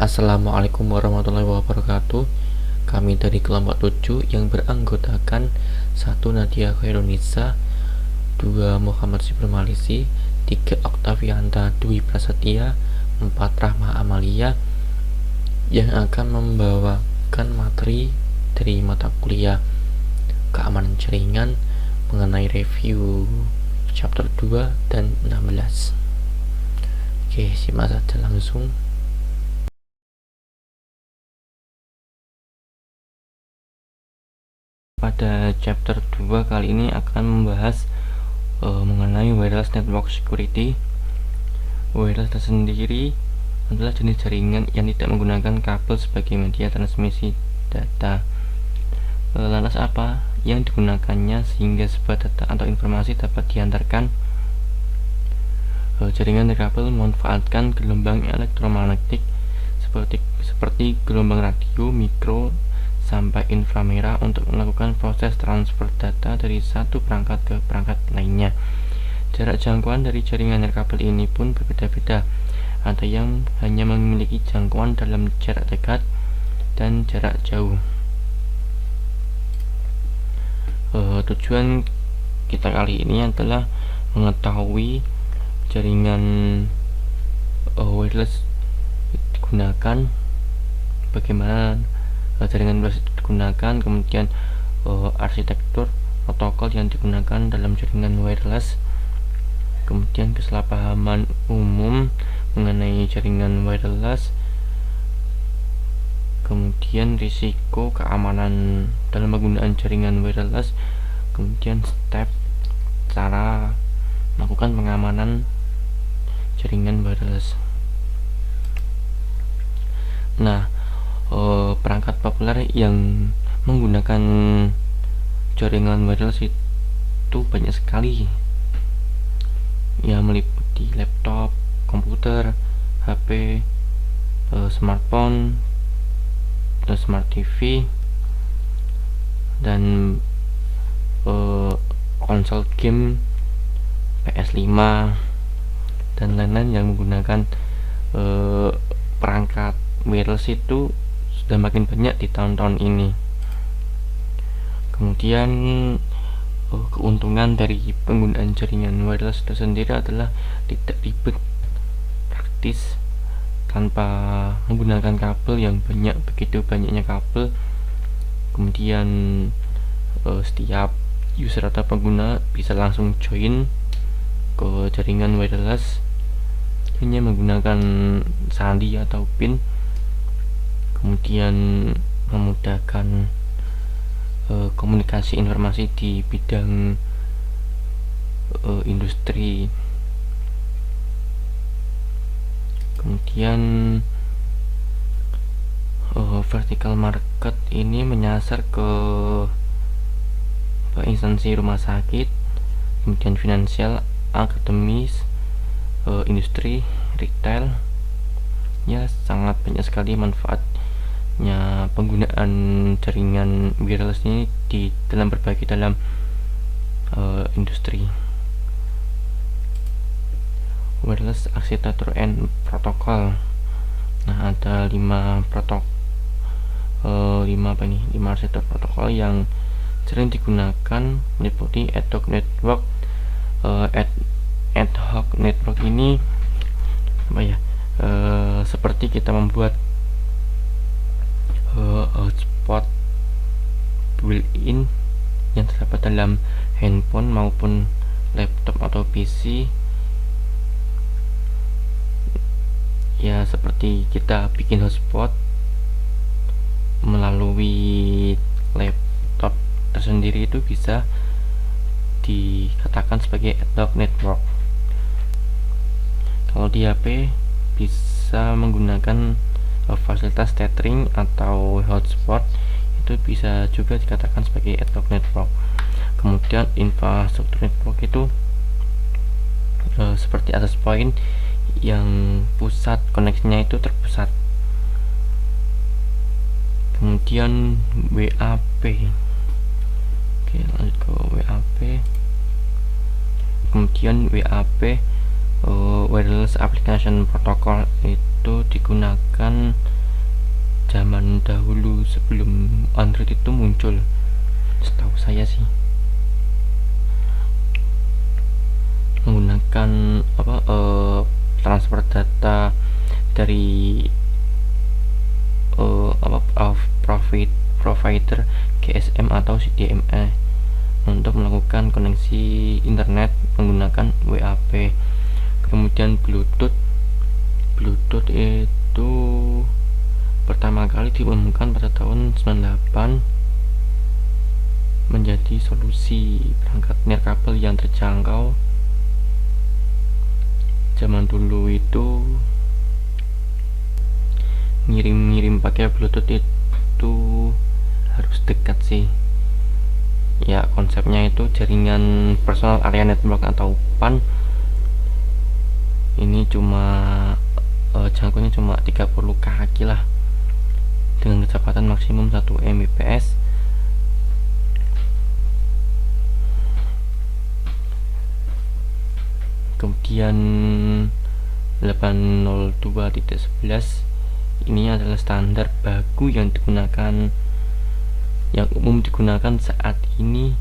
Assalamualaikum warahmatullahi wabarakatuh. Kami dari kelompok 7 yang beranggotakan 1 Nadia Khairunisa, 2 Muhammad Sibur Malisi, 3 Oktavianta Dwi Prasetya, 4 Rahma Amalia yang akan membawakan materi dari mata kuliah keamanan jaringan mengenai review chapter 2 dan 16. Oke, simak saja langsung. Pada chapter 2 kali ini akan membahas mengenai wireless network security. Wireless tersendiri adalah jenis jaringan yang tidak menggunakan kabel sebagai media transmisi data. Lantas apa yang digunakannya sehingga sebuah data atau informasi dapat diantarkan? Jaringan kabel memanfaatkan gelombang elektromagnetik seperti gelombang radio, mikro, sampai inframerah untuk melakukan proses transfer data dari satu perangkat ke perangkat lainnya. Jarak jangkauan dari jaringan kabel ini pun berbeda-beda. Ada yang hanya memiliki jangkauan dalam jarak dekat dan jarak jauh. Tujuan kita kali ini adalah mengetahui jaringan wireless digunakan, bagaimana jaringan wireless digunakan, kemudian arsitektur protokol yang digunakan dalam jaringan wireless, kemudian kesalahpahaman umum mengenai jaringan wireless, kemudian risiko keamanan dalam penggunaan jaringan wireless, kemudian step cara melakukan pengamanan jaringan wireless. Nah, perangkat populer yang menggunakan jaringan wireless itu banyak sekali, ya meliputi laptop, komputer, HP, smartphone, smart TV, dan konsol game PS5 dan lain-lain yang menggunakan perangkat wireless itu sudah makin banyak di tahun-tahun ini. Kemudian keuntungan dari penggunaan jaringan wireless itu sendiri adalah tidak ribet, praktis, tanpa menggunakan kabel yang banyak, begitu banyaknya kabel. Kemudian setiap user atau pengguna bisa langsung join ke jaringan wireless hanya menggunakan sandi atau pin. Kemudian memudahkan komunikasi informasi di bidang industri. Kemudian vertical market ini menyasar ke instansi rumah sakit, kemudian finansial, akademis, industri, retail. Ya, sangat banyak sekali manfaatnya penggunaan jaringan wireless ini di dalam berbagai industri. Wireless arsitektur and protokol. Nah, ada 5 arsitektur protokol yang sering digunakan, meliputi ad hoc network. Ad hoc network ini seperti kita membuat hotspot built-in yang terdapat dalam handphone maupun laptop atau PC. Ya, seperti kita bikin hotspot melalui laptop tersendiri, itu bisa dikatakan sebagai ad hoc network. Kalau di HP bisa menggunakan fasilitas tethering atau hotspot, itu bisa juga dikatakan sebagai ad hoc network. Kemudian infrastruktur network itu seperti access point yang pusat koneksinya itu terpusat. Kemudian WAP. Oke, lanjut ke WAP. Kemudian WAP, wireless application protocol, itu digunakan sebelum Android itu muncul, setahu saya sih, menggunakan transfer data dari provider GSM atau CDMA untuk melakukan koneksi internet menggunakan WAP. Kemudian Bluetooth itu pertama kali diumumkan pada tahun 98 menjadi solusi perangkat nirkabel yang terjangkau. Zaman dulu itu ngirim pakai Bluetooth itu harus dekat sih ya. Konsepnya itu jaringan personal area network atau PAN. Ini cuma jangkauannya cuma 30 kaki lah, dengan kecepatan maksimum 1 Mbps. Kemudian 802.11 ini adalah standar baku yang umum digunakan saat ini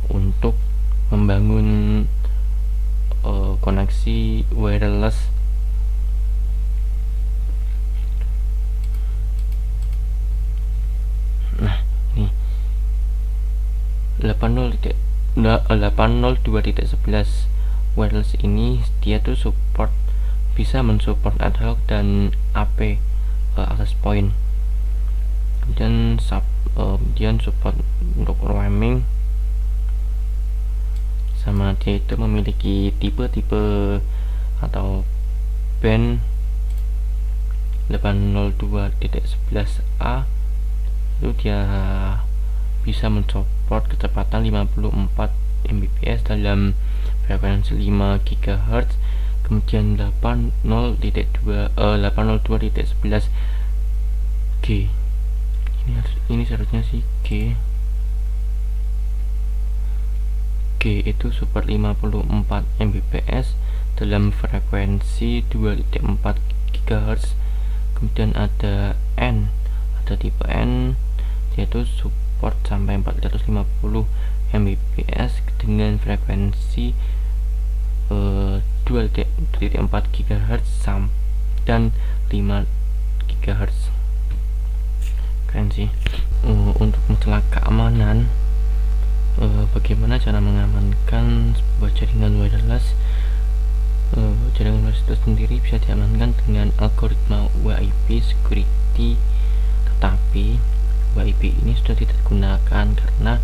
untuk membangun koneksi wireless. Nah, ini 802.11 wireless ini dia tuh bisa mensupport ad hoc dan AP access point. Kemudian support untuk roaming, sama dia itu memiliki tipe atau band 802.11a. itu dia bisa mensupport kecepatan 54 Mbps dalam frekuensi 5 GHz. Kemudian 802.11 G, ini seharusnya sih G itu support 54 Mbps dalam frekuensi 2.4 GHz. Kemudian ada tipe N, yaitu support sampai 450 Mbps dengan frekuensi 2.4 GHz dan 5 GHz. Keren sih. Untuk masalah keamanan, bagaimana cara mengamankan sebuah jaringan wireless? Jaringan wireless itu sendiri bisa diamankan dengan algoritma WIP security, tetapi WIP ini sudah tidak digunakan karena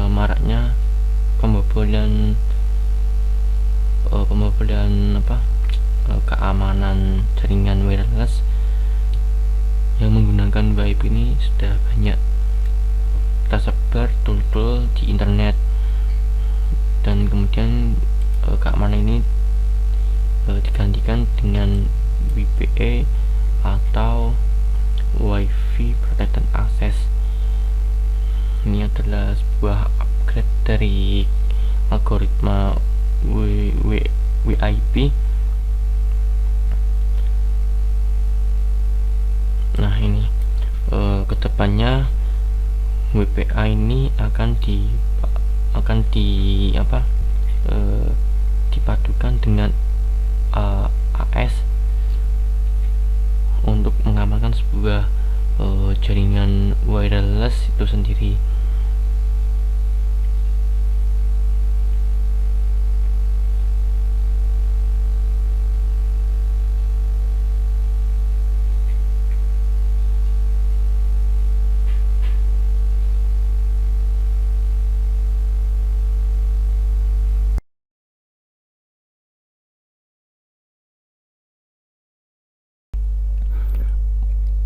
maraknya pembobolan keamanan jaringan wireless yang menggunakan WIP ini sudah banyak tersebar tool di internet, dan kemudian keamanan ini digantikan dengan WPA atau Wi-Fi Protected Access. Ini adalah sebuah upgrade dari algoritma WIP. Nah, ini kedepannya WPA ini akan dipadukan dengan AS untuk mengamankan sebuah jaringan wireless itu sendiri.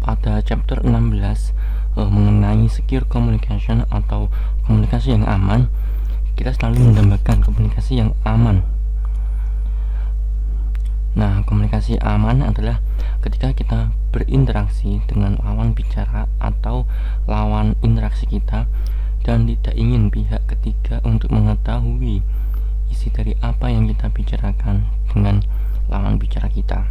Pada chapter 16 mengenai secure communication atau komunikasi yang aman, kita selalu mendambakan komunikasi yang aman. Nah, komunikasi aman adalah ketika kita berinteraksi dengan lawan bicara atau lawan interaksi kita dan tidak ingin pihak ketiga untuk mengetahui isi dari apa yang kita bicarakan dengan lawan bicara kita.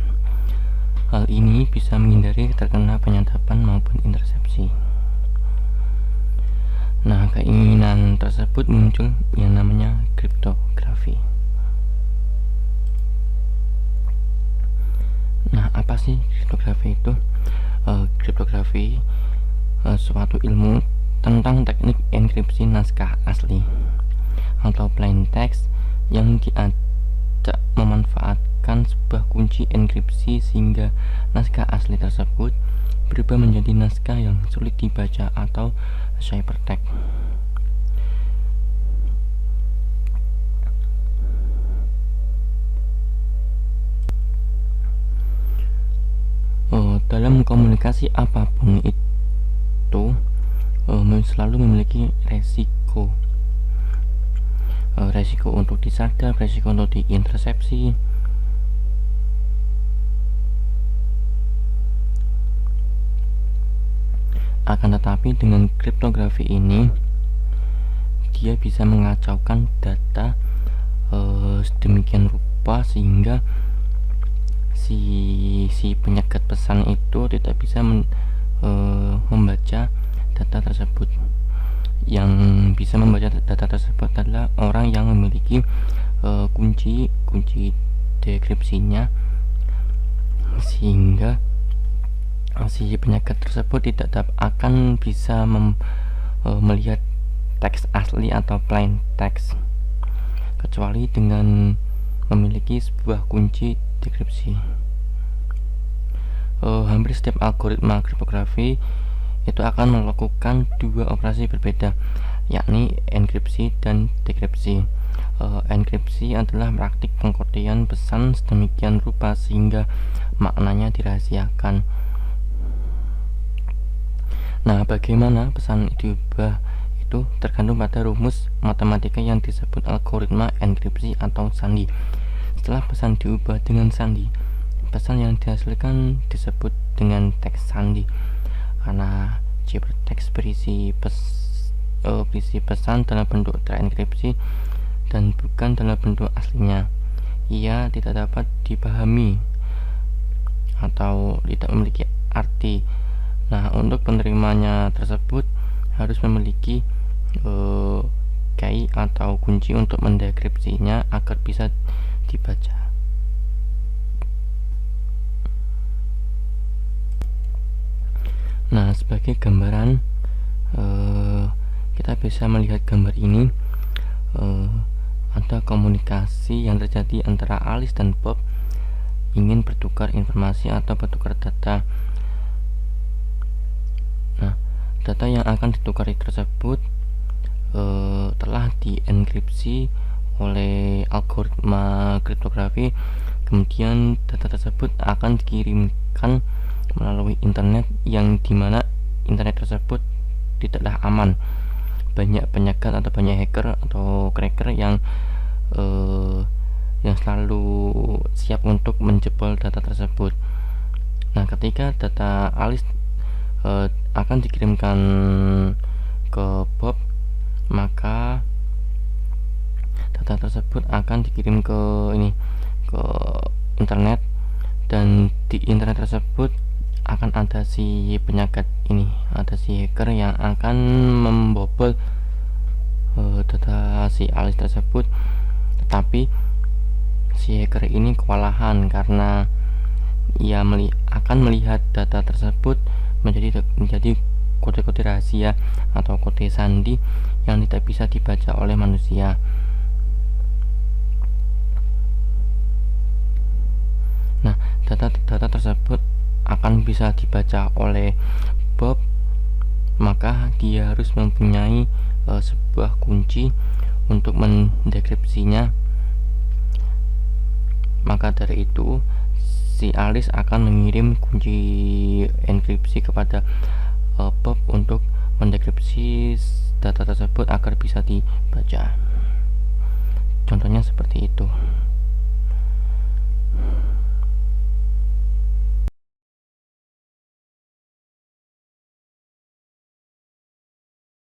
Hal ini bisa menghindari terkena penyadapan maupun intersepsi. Nah, keinginan tersebut muncul yang namanya kriptografi. Nah, apa sih kriptografi itu? Kriptografi suatu ilmu tentang teknik enkripsi naskah asli atau plain text yang diajak memanfaatkan sebuah kunci enkripsi sehingga naskah asli tersebut berubah menjadi naskah yang sulit dibaca atau ciphertext. Dalam komunikasi apapun itu selalu memiliki resiko. Resiko untuk disadap, resiko untuk diintersepsi. Akan tetapi dengan kriptografi ini dia bisa mengacaukan data sedemikian rupa sehingga si penyekat pesan itu tidak bisa membaca data tersebut. Yang bisa membaca data tersebut adalah orang yang memiliki kunci dekripsinya, sehingga si penyekat tersebut tidak akan bisa melihat teks asli atau plain text kecuali dengan memiliki sebuah kunci dekripsi. Hampir setiap algoritma kriptografi itu akan melakukan dua operasi berbeda, yakni enkripsi dan dekripsi. Enkripsi adalah praktik pengkodean pesan sedemikian rupa sehingga maknanya dirahasiakan. Nah, bagaimana pesan diubah itu tergantung pada rumus matematika yang disebut algoritma enkripsi atau sandi. Setelah pesan diubah dengan sandi, pesan yang dihasilkan disebut dengan teks sandi karena ciphertext berisi pesan dalam bentuk terenkripsi dan bukan dalam bentuk aslinya. Ia tidak dapat dipahami atau tidak memiliki arti. Nah, untuk penerimanya tersebut harus memiliki key atau kunci untuk mendekripsinya agar bisa dibaca. Nah, sebagai gambaran kita bisa melihat gambar ini. Ada komunikasi yang terjadi antara Alice dan Bob ingin bertukar informasi atau bertukar data. Nah, data yang akan ditukari tersebut telah dienkripsi oleh algoritma kriptografi. Kemudian data tersebut akan dikirimkan melalui internet yang dimana internet tersebut tidaklah aman. Banyak penyekat atau banyak hacker atau cracker yang selalu siap untuk menjebol data tersebut. Nah, ketika data Alice akan dikirimkan ke Bob, maka data tersebut akan dikirim ke internet, dan di internet tersebut akan ada si penyekat ini, ada si hacker yang akan membobol data si Alice tersebut. Tetapi si hacker ini kewalahan karena ia akan melihat data tersebut menjadi kode-kode rahasia atau kode sandi yang tidak bisa dibaca oleh manusia. Nah, data tersebut akan bisa dibaca oleh Bob, maka dia harus mempunyai sebuah kunci untuk mendekripsinya. Maka dari itu si Alice akan mengirim kunci enkripsi kepada Bob untuk mendekripsi data tersebut agar bisa dibaca. Contohnya seperti itu.